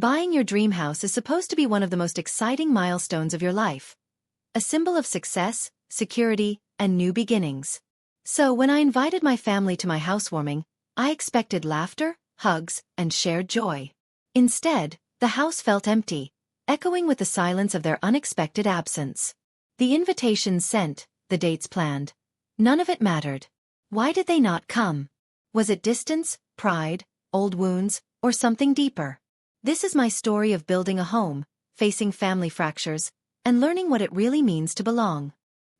Buying your dream house is supposed to be one of the most exciting milestones of your life. A symbol of success, security, and new beginnings. So when I invited my family to my housewarming, I expected laughter, hugs, and shared joy. Instead, the house felt empty, echoing with the silence of their unexpected absence. The invitations sent, the dates planned. None of it mattered. Why did they not come? Was it distance, pride, old wounds, or something deeper? This is my story of building a home, facing family fractures, and learning what it really means to belong.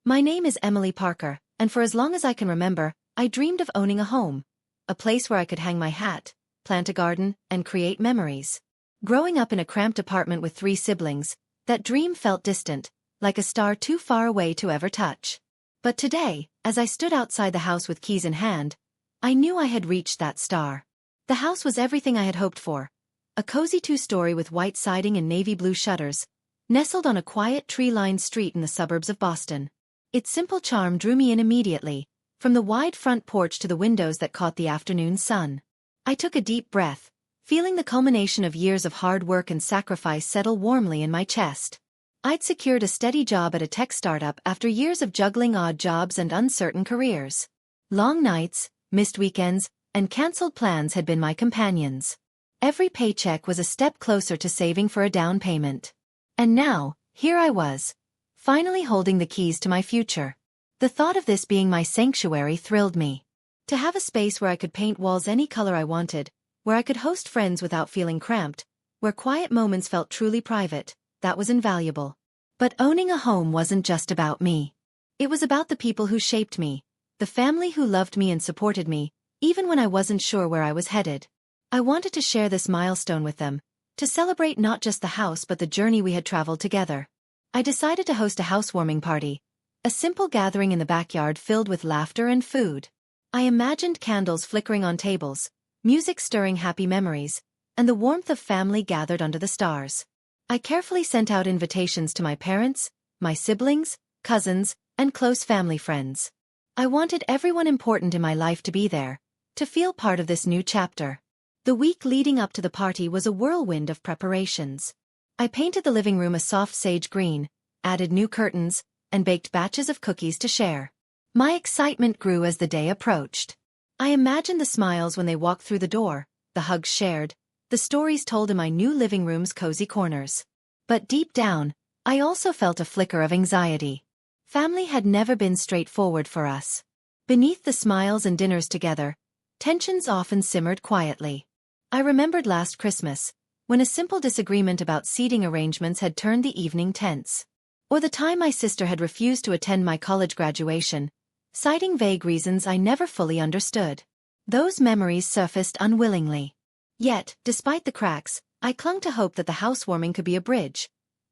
My name is Emily Parker, and for as long as I can remember, I dreamed of owning a home. A place where I could hang my hat, plant a garden, and create memories. Growing up in a cramped apartment with 3 siblings, that dream felt distant, like a star too far away to ever touch. But today, as I stood outside the house with keys in hand, I knew I had reached that star. The house was everything I had hoped for. A cozy 2-story with white siding and navy blue shutters, nestled on a quiet tree-lined street in the suburbs of Boston. Its simple charm drew me in immediately, from the wide front porch to the windows that caught the afternoon sun. I took a deep breath, feeling the culmination of years of hard work and sacrifice settle warmly in my chest. I'd secured a steady job at a tech startup after years of juggling odd jobs and uncertain careers. Long nights, missed weekends, and cancelled plans had been my companions. Every paycheck was a step closer to saving for a down payment. And now, here I was, finally holding the keys to my future. The thought of this being my sanctuary thrilled me. To have a space where I could paint walls any color I wanted, where I could host friends without feeling cramped, where quiet moments felt truly private, that was invaluable. But owning a home wasn't just about me. It was about the people who shaped me, the family who loved me and supported me, even when I wasn't sure where I was headed. I wanted to share this milestone with them, to celebrate not just the house but the journey we had traveled together. I decided to host a housewarming party, a simple gathering in the backyard filled with laughter and food. I imagined candles flickering on tables, music stirring happy memories, and the warmth of family gathered under the stars. I carefully sent out invitations to my parents, my siblings, cousins, and close family friends. I wanted everyone important in my life to be there, to feel part of this new chapter. The week leading up to the party was a whirlwind of preparations. I painted the living room a soft sage green, added new curtains, and baked batches of cookies to share. My excitement grew as the day approached. I imagined the smiles when they walked through the door, the hugs shared, the stories told in my new living room's cozy corners. But deep down, I also felt a flicker of anxiety. Family had never been straightforward for us. Beneath the smiles and dinners together, tensions often simmered quietly. I remembered last Christmas, when a simple disagreement about seating arrangements had turned the evening tense. Or the time my sister had refused to attend my college graduation, citing vague reasons I never fully understood. Those memories surfaced unwillingly. Yet, despite the cracks, I clung to hope that the housewarming could be a bridge,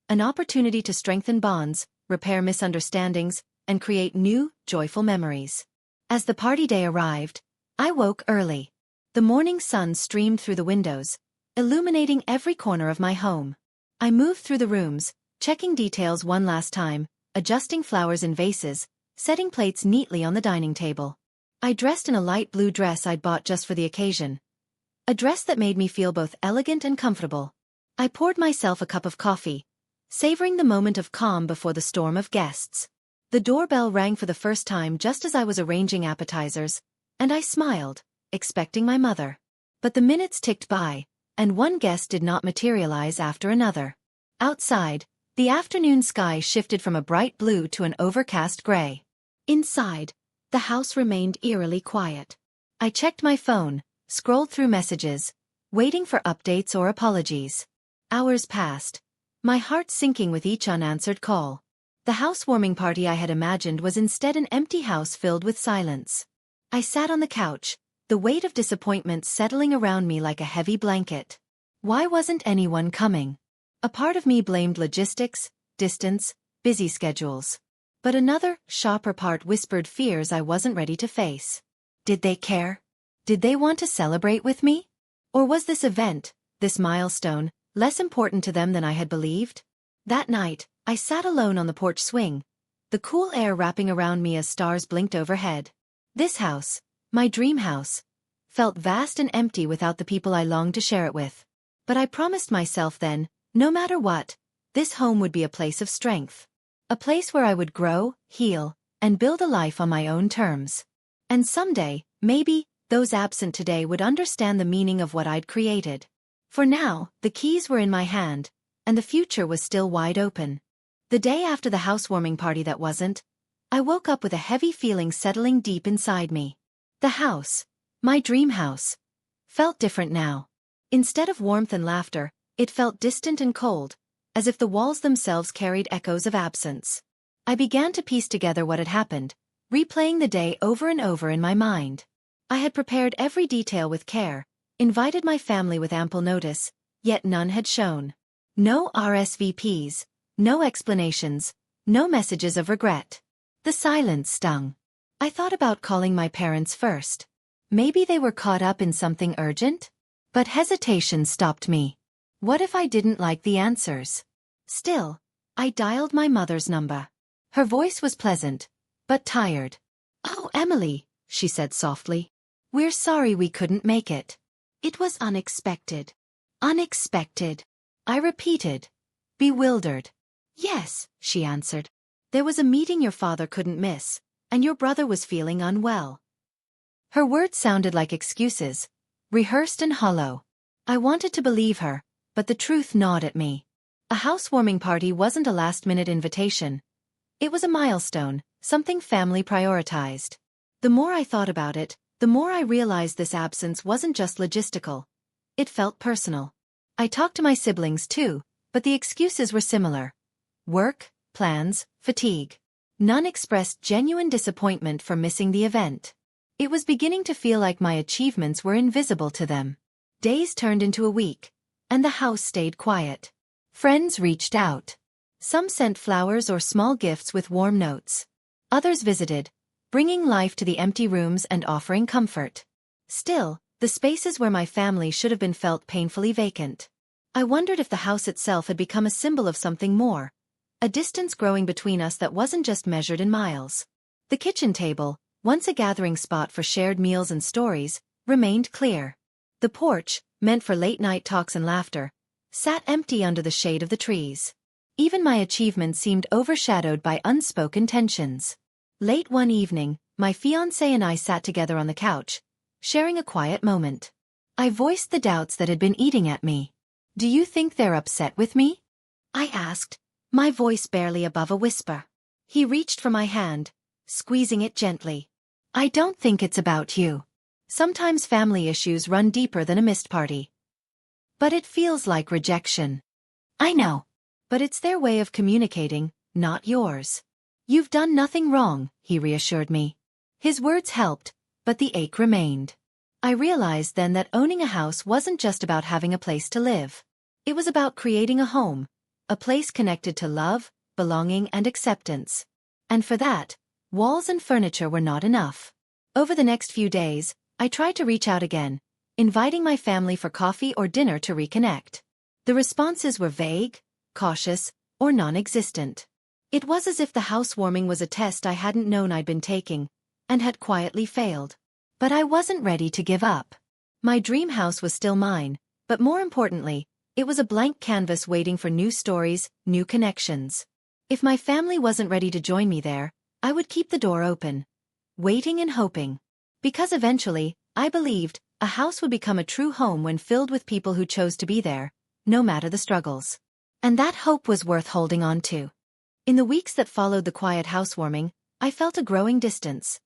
an opportunity to strengthen bonds, repair misunderstandings, and create new, joyful memories. As the party day arrived, I woke early. The morning sun streamed through the windows, illuminating every corner of my home. I moved through the rooms, checking details one last time, adjusting flowers in vases, setting plates neatly on the dining table. I dressed in a light blue dress I'd bought just for the occasion. A dress that made me feel both elegant and comfortable. I poured myself a cup of coffee, savoring the moment of calm before the storm of guests. The doorbell rang for the first time just as I was arranging appetizers, and I smiled, expecting my mother. But the minutes ticked by, and one guest did not materialize after another. Outside, the afternoon sky shifted from a bright blue to an overcast gray. Inside, the house remained eerily quiet. I checked my phone, scrolled through messages, waiting for updates or apologies. Hours passed, my heart sinking with each unanswered call. The housewarming party I had imagined was instead an empty house filled with silence. I sat on the couch, the weight of disappointment settling around me like a heavy blanket. Why wasn't anyone coming? A part of me blamed logistics, distance, busy schedules. But another, sharper part whispered fears I wasn't ready to face. Did they care? Did they want to celebrate with me? Or was this event, this milestone, less important to them than I had believed? That night, I sat alone on the porch swing, the cool air wrapping around me as stars blinked overhead. This house, my dream house, felt vast and empty without the people I longed to share it with. But I promised myself then, no matter what, this home would be a place of strength. A place where I would grow, heal, and build a life on my own terms. And someday, maybe, those absent today would understand the meaning of what I'd created. For now, the keys were in my hand, and the future was still wide open. The day after the housewarming party that wasn't, I woke up with a heavy feeling settling deep inside me. The house, my dream house, felt different now. Instead of warmth and laughter, it felt distant and cold, as if the walls themselves carried echoes of absence. I began to piece together what had happened, replaying the day over and over in my mind. I had prepared every detail with care, invited my family with ample notice, yet none had shown. No RSVPs, no explanations, no messages of regret. The silence stung. I thought about calling my parents first. Maybe they were caught up in something urgent? But hesitation stopped me. What if I didn't like the answers? Still, I dialed my mother's number. Her voice was pleasant, but tired. "Oh, Emily," she said softly. "We're sorry we couldn't make it. It was unexpected." "Unexpected," I repeated, bewildered. "Yes," she answered. "There was a meeting your father couldn't miss, and your brother was feeling unwell." Her words sounded like excuses, rehearsed and hollow. I wanted to believe her, but the truth gnawed at me. A housewarming party wasn't a last-minute invitation. It was a milestone, something family prioritized. The more I thought about it, the more I realized this absence wasn't just logistical. It felt personal. I talked to my siblings too, but the excuses were similar. Work, plans, fatigue. None expressed genuine disappointment for missing the event. It was beginning to feel like my achievements were invisible to them. Days turned into a week, and the house stayed quiet. Friends reached out. Some sent flowers or small gifts with warm notes. Others visited, bringing life to the empty rooms and offering comfort. Still, the spaces where my family should have been felt painfully vacant. I wondered if the house itself had become a symbol of something more, a distance growing between us that wasn't just measured in miles. The kitchen table, once a gathering spot for shared meals and stories, remained clear. The porch, meant for late-night talks and laughter, sat empty under the shade of the trees. Even my achievements seemed overshadowed by unspoken tensions. Late one evening, my fiancé and I sat together on the couch, sharing a quiet moment. I voiced the doubts that had been eating at me. "Do you think they're upset with me?" I asked, my voice barely above a whisper. He reached for my hand, squeezing it gently. "I don't think it's about you. Sometimes family issues run deeper than a missed party. But it feels like rejection." "I know. But it's their way of communicating, not yours." "You've done nothing wrong," he reassured me. His words helped, but the ache remained. I realized then that owning a house wasn't just about having a place to live. It was about creating a home, a place connected to love, belonging and acceptance. And for that, walls and furniture were not enough. Over the next few days, I tried to reach out again, inviting my family for coffee or dinner to reconnect. The responses were vague, cautious, or non-existent. It was as if the housewarming was a test I hadn't known I'd been taking, and had quietly failed. But I wasn't ready to give up. My dream house was still mine, but more importantly, it was a blank canvas waiting for new stories, new connections. If my family wasn't ready to join me there, I would keep the door open, waiting and hoping. Because eventually, I believed, a house would become a true home when filled with people who chose to be there, no matter the struggles. And that hope was worth holding on to. In the weeks that followed the quiet housewarming, I felt a growing distance.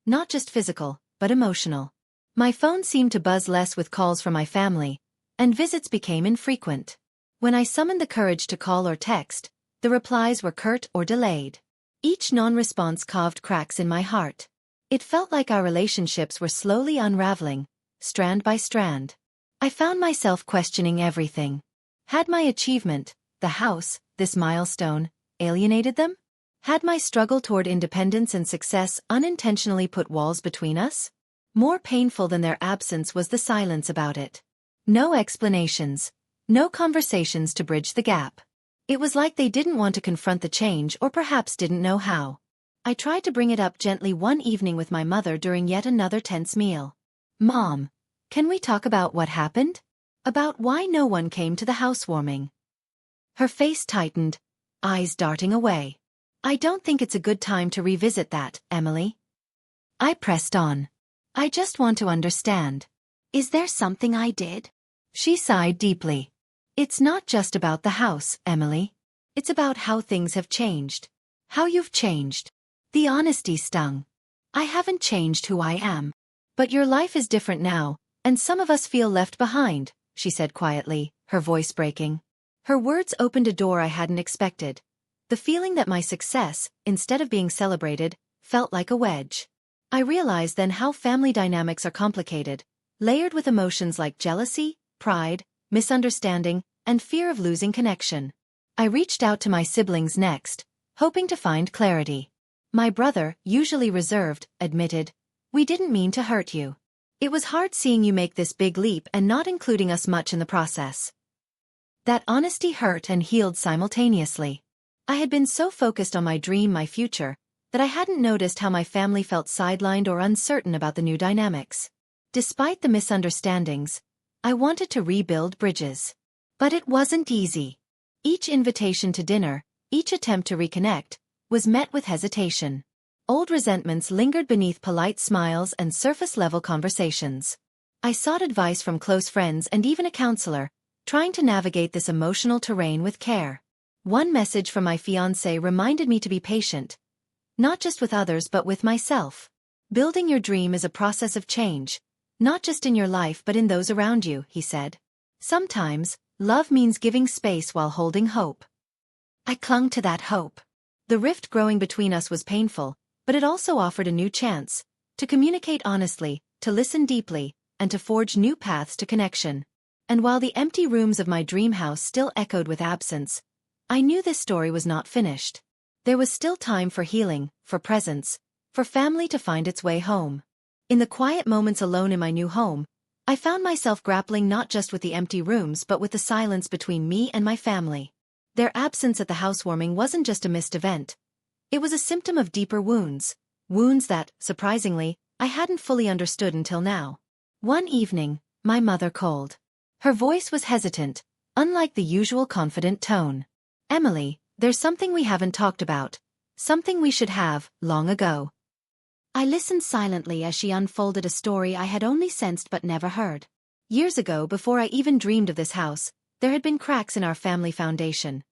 Not just physical, but emotional. My phone seemed to buzz less with calls from my family, and visits became infrequent. When I summoned the courage to call or text, the replies were curt or delayed. Each non-response carved cracks in my heart. It felt like our relationships were slowly unraveling, strand by strand. I found myself questioning everything. Had my achievement, the house, this milestone, alienated them? Had my struggle toward independence and success unintentionally put walls between us? More painful than their absence was the silence about it. No explanations, no conversations to bridge the gap. It was like they didn't want to confront the change or perhaps didn't know how. I tried to bring it up gently one evening with my mother during yet another tense meal. "Mom, can we talk about what happened?" About why no one came to the housewarming. Her face tightened, eyes darting away. I don't think it's a good time to revisit that, Emily. I pressed on. I just want to understand. Is there something I did? She sighed deeply. It's not just about the house, Emily. It's about how things have changed. How you've changed. The honesty stung. I haven't changed who I am. But your life is different now, and some of us feel left behind, she said quietly, her voice breaking. Her words opened a door I hadn't expected. The feeling that my success, instead of being celebrated, felt like a wedge. I realized then how family dynamics are complicated, layered with emotions like jealousy, pride, misunderstanding, and fear of losing connection. I reached out to my siblings next, hoping to find clarity. My brother, usually reserved, admitted, "We didn't mean to hurt you. It was hard seeing you make this big leap and not including us much in the process." That honesty hurt and healed simultaneously. I had been so focused on my dream, my future, that I hadn't noticed how my family felt sidelined or uncertain about the new dynamics. Despite the misunderstandings, I wanted to rebuild bridges. But it wasn't easy. Each invitation to dinner, each attempt to reconnect, was met with hesitation. Old resentments lingered beneath polite smiles and surface-level conversations. I sought advice from close friends and even a counselor, trying to navigate this emotional terrain with care. One message from my fiancé reminded me to be patient, not just with others but with myself. Building your dream is a process of change, not just in your life but in those around you, he said. Sometimes, love means giving space while holding hope. I clung to that hope. The rift growing between us was painful, but it also offered a new chance, to communicate honestly, to listen deeply, and to forge new paths to connection. And while the empty rooms of my dream house still echoed with absence, I knew this story was not finished. There was still time for healing, for presence, for family to find its way home. In the quiet moments alone in my new home, I found myself grappling not just with the empty rooms but with the silence between me and my family. Their absence at the housewarming wasn't just a missed event. It was a symptom of deeper wounds, wounds that, surprisingly, I hadn't fully understood until now. One evening, my mother called. Her voice was hesitant, unlike the usual confident tone. "Emily, there's something we haven't talked about. Something we should have, long ago." I listened silently as she unfolded a story I had only sensed but never heard. Years ago, before I even dreamed of this house, there had been cracks in our family foundation.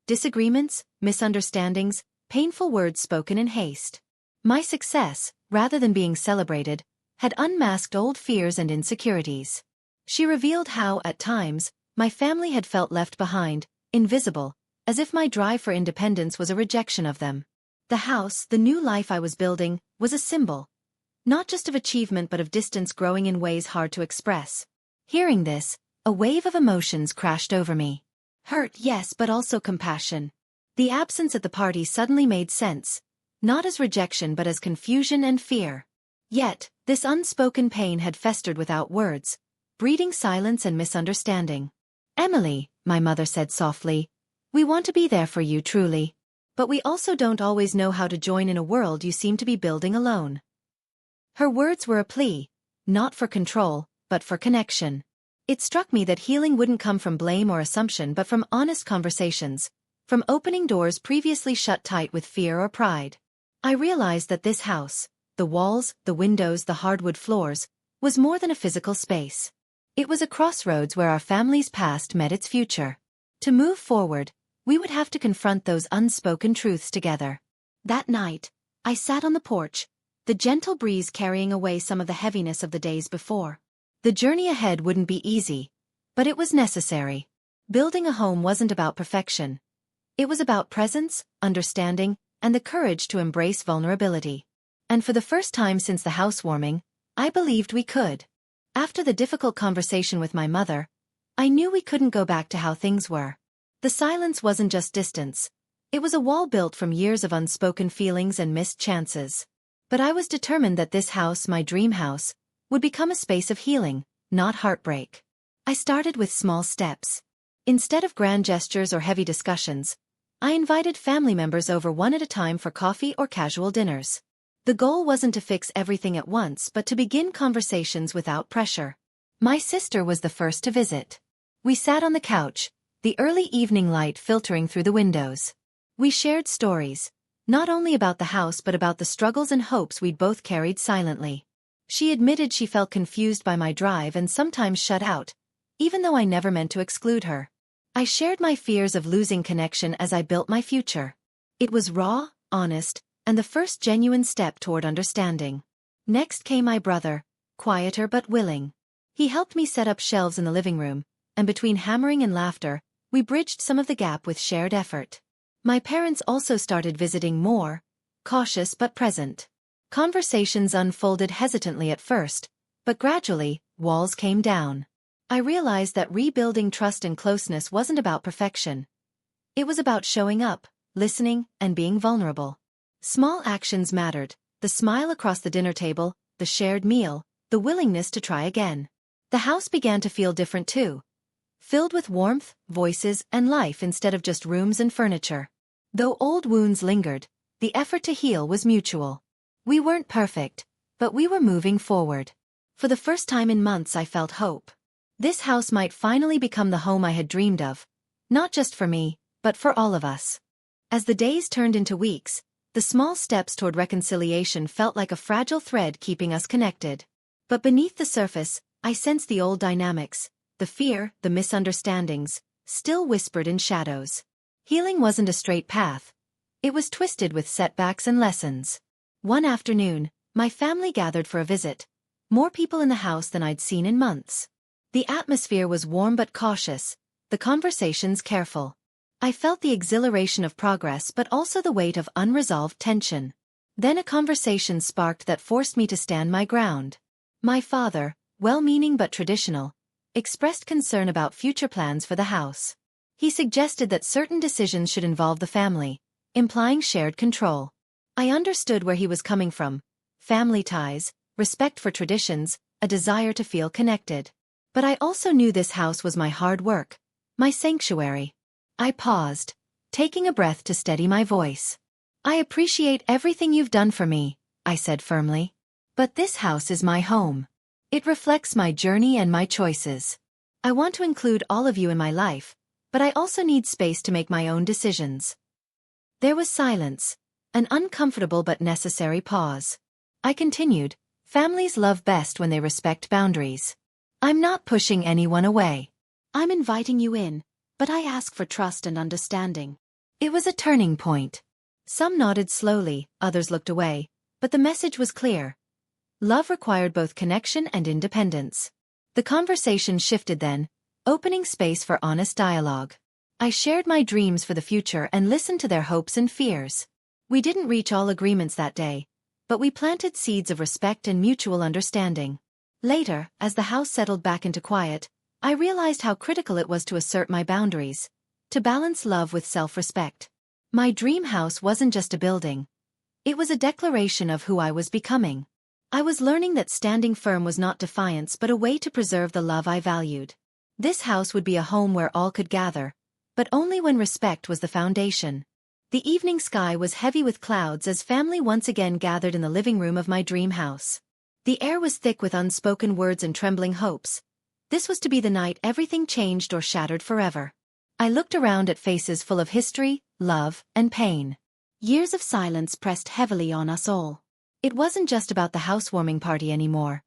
Disagreements, misunderstandings, painful words spoken in haste. My success, rather than being celebrated, had unmasked old fears and insecurities. She revealed how, at times, my family had felt left behind, invisible, as if my drive for independence was a rejection of them. The house, the new life I was building, was a symbol, not just of achievement but of distance growing in ways hard to express. Hearing this, a wave of emotions crashed over me. Hurt, yes, but also compassion. The absence at the party suddenly made sense, not as rejection but as confusion and fear. Yet, this unspoken pain had festered without words, breeding silence and misunderstanding. "Emily," my mother said softly, "we want to be there for you truly. But we also don't always know how to join in a world you seem to be building alone." Her words were a plea, not for control, but for connection. It struck me that healing wouldn't come from blame or assumption but from honest conversations, from opening doors previously shut tight with fear or pride. I realized that this house, the walls, the windows, the hardwood floors, was more than a physical space. It was a crossroads where our family's past met its future. To move forward, we would have to confront those unspoken truths together. That night, I sat on the porch, the gentle breeze carrying away some of the heaviness of the days before. The journey ahead wouldn't be easy, but it was necessary. Building a home wasn't about perfection. It was about presence, understanding, and the courage to embrace vulnerability. And for the first time since the housewarming, I believed we could. After the difficult conversation with my mother, I knew we couldn't go back to how things were. The silence wasn't just distance. It was a wall built from years of unspoken feelings and missed chances. But I was determined that this house, my dream house, would become a space of healing, not heartbreak. I started with small steps. Instead of grand gestures or heavy discussions, I invited family members over one at a time for coffee or casual dinners. The goal wasn't to fix everything at once but to begin conversations without pressure. My sister was the first to visit. We sat on the couch, the early evening light filtering through the windows. We shared stories, not only about the house but about the struggles and hopes we'd both carried silently. She admitted she felt confused by my drive and sometimes shut out, even though I never meant to exclude her. I shared my fears of losing connection as I built my future. It was raw, honest, and the first genuine step toward understanding. Next came my brother, quieter but willing. He helped me set up shelves in the living room, and between hammering and laughter, we bridged some of the gap with shared effort. My parents also started visiting more, cautious but present. Conversations unfolded hesitantly at first, but gradually, walls came down. I realized that rebuilding trust and closeness wasn't about perfection. It was about showing up, listening, and being vulnerable. Small actions mattered: the smile across the dinner table, the shared meal, the willingness to try again. The house began to feel different too, filled with warmth, voices, and life instead of just rooms and furniture. Though old wounds lingered, the effort to heal was mutual. We weren't perfect, but we were moving forward. For the first time in months I felt hope. This house might finally become the home I had dreamed of, not just for me, but for all of us. As the days turned into weeks, the small steps toward reconciliation felt like a fragile thread keeping us connected. But beneath the surface, I sensed the old dynamics, the fear, the misunderstandings, still whispered in shadows. Healing wasn't a straight path. It was twisted with setbacks and lessons. One afternoon, my family gathered for a visit. More people in the house than I'd seen in months. The atmosphere was warm but cautious, the conversations careful. I felt the exhilaration of progress but also the weight of unresolved tension. Then a conversation sparked that forced me to stand my ground. My father, well-meaning but traditional, expressed concern about future plans for the house. He suggested that certain decisions should involve the family, implying shared control. I understood where he was coming from: family ties, respect for traditions, a desire to feel connected. But I also knew this house was my hard work, my sanctuary. I paused, taking a breath to steady my voice. "I appreciate everything you've done for me," I said firmly. "But this house is my home. It reflects my journey and my choices. I want to include all of you in my life, but I also need space to make my own decisions." There was silence, an uncomfortable but necessary pause. I continued, "Families love best when they respect boundaries. I'm not pushing anyone away. I'm inviting you in, but I ask for trust and understanding." It was a turning point. Some nodded slowly, others looked away, but the message was clear. Love required both connection and independence. The conversation shifted then, opening space for honest dialogue. I shared my dreams for the future and listened to their hopes and fears. We didn't reach all agreements that day, but we planted seeds of respect and mutual understanding. Later, as the house settled back into quiet, I realized how critical it was to assert my boundaries, to balance love with self-respect. My dream house wasn't just a building. It was a declaration of who I was becoming. I was learning that standing firm was not defiance but a way to preserve the love I valued. This house would be a home where all could gather, but only when respect was the foundation. The evening sky was heavy with clouds as family once again gathered in the living room of my dream house. The air was thick with unspoken words and trembling hopes. This was to be the night everything changed or shattered forever. I looked around at faces full of history, love, and pain. Years of silence pressed heavily on us all. It wasn't just about the housewarming party anymore.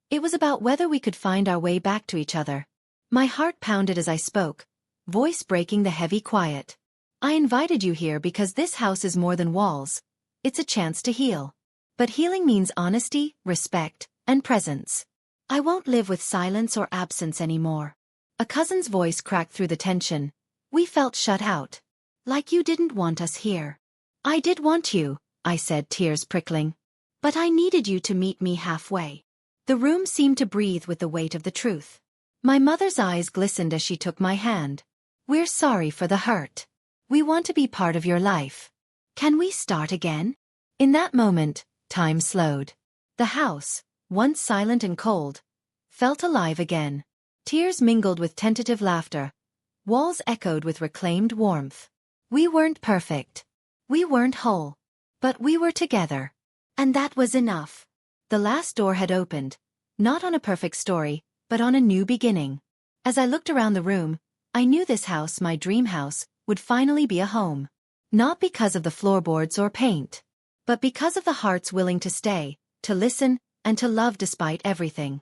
It was about whether we could find our way back to each other. My heart pounded as I spoke, voice breaking the heavy quiet. "I invited you here because this house is more than walls. It's a chance to heal. But healing means honesty, respect, and presence. I won't live with silence or absence anymore." A cousin's voice cracked through the tension. "We felt shut out. Like you didn't want us here." "I did want you," I said, tears prickling. "But I needed you to meet me halfway." The room seemed to breathe with the weight of the truth. My mother's eyes glistened as she took my hand. "We're sorry for the hurt. We want to be part of your life. Can we start again?" In that moment, time slowed. The house, once silent and cold, felt alive again. Tears mingled with tentative laughter. Walls echoed with reclaimed warmth. We weren't perfect. We weren't whole. But we were together. And that was enough. The last door had opened. Not on a perfect story, but on a new beginning. As I looked around the room, I knew this house, my dream house, would finally be a home. Not because of the floorboards or paint, but because of the hearts willing to stay, to listen, and to love despite everything.